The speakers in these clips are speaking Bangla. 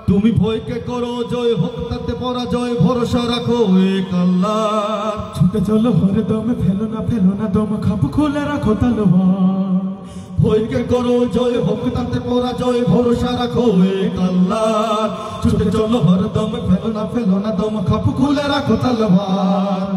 তুমি ভয়কে করো জয়, হোক তাতে পরাজয়, ভরসা রাখো এক আল্লাহ। ছুটে চলো হরদম, ফেলো না দম, খাপ খুলে রাখো তলোয়ার। ভয়কে করো জয়, হোক তাতে পরাজয়, ভরসা রাখো এক আল্লাহ। ছুটে চলো হরদম, ফেলো না দম, খাপ খুলে রাখো তলোয়ার।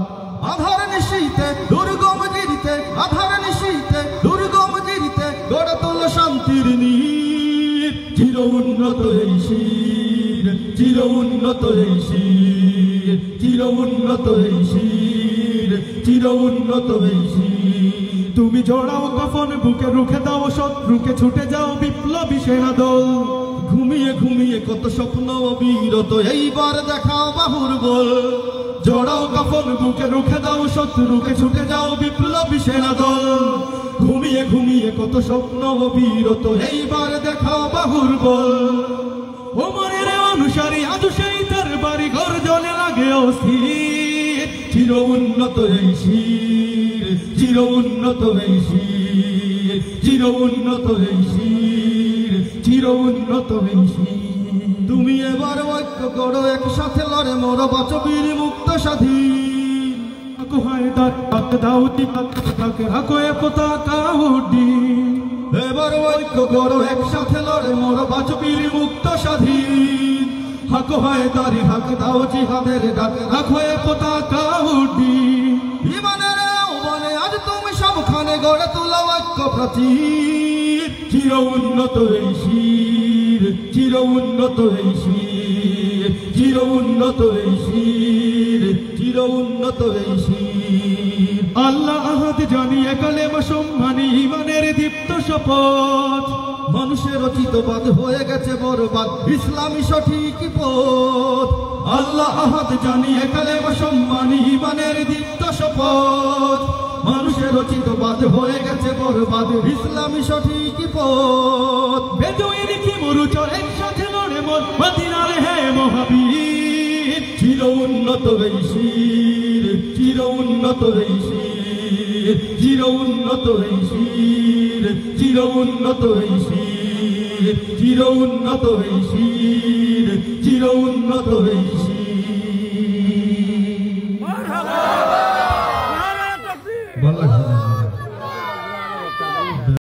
আধার নিশীতে দুর্গম গিরিতে, আধার নিশীতে দুর্গম গিরিতে গড়ে তোলো শান্তির নীড়। চির উন্নত এই শির, চির উন্নত এই শির, চির উন্নত এই শির, চির উন্নত এই শির। তুমি জোড়াও কাফন বুকে, রুখে দাও শত্রুকে, ছুটে যাও বিপ্লবী সেনা দল। ঘুমিয়ে ঘুমিয়ে কত স্বপ্ন বিরত, এইবার দেখাও বাহুর বল। জোড়াও কাফন বুকে, রুখে দাও শত্রুকে, ছুটে যাও বিপ্লবী সেনা দল। ঘুমিয়ে ঘুমিয়ে কত স্বপ্ন বিরত, এইবার দেখাও বাহুর বল। ওমরের অনুসারী আজ সেই তার বাড়ি, ঘর জলে লাগে অস্থির। চির উন্নত এই শির, চির উন্নত এই শির, চির উন্নত এই শির, চির উন্নত এই শির। তুমি এবার ঐক্য করো, একসাথে লড়ে মরো, বাঁচো বীর মুক্ত স্বাধীন। এবার ঐক্য করো, একসাথে লড়ে মরো, বাঁচো বীর মুক্ত স্বাধীন। হাক হয় দারি, হাক দাও জিহাদের ডাক, রাখো এ পতাকা উড্ডীন। ইমানের আহ্বানে আজ তুমি সবখানে গড়ে তোলো ঐক্য প্রাচীর। চির উন্নত এই শির, চির উন্নত এই শির, চির উন্নত এই শির, চির উন্নত এই শির। আল্লাহ আহাদ জানিয়ে কালেমা সম্মানী, ইমানের দীপ্ত শপথ। মানুষের রচিত বাদ হয়ে গেছে বরবাদ, ইসলামী সঠিক পথ। আল্লাহ আহাদ জানিয়ে কালেমা সম্মানী, ইমানের দীপ্ত শপথ। মানুষের রচিত বাদ হয়ে গেছে বরবাদ, ইসলামী সঠিক পথ। বেদুইন কি মরুচর একসাথে লড়ে মন, মদিনার হে মহাবীর। চির উন্নত এই শির, চির উন্নত এই শির, চির উন্নত এই শির, চির উন্নত এই শির, চির উন্নত এই শির, চির উন্নত এই শির।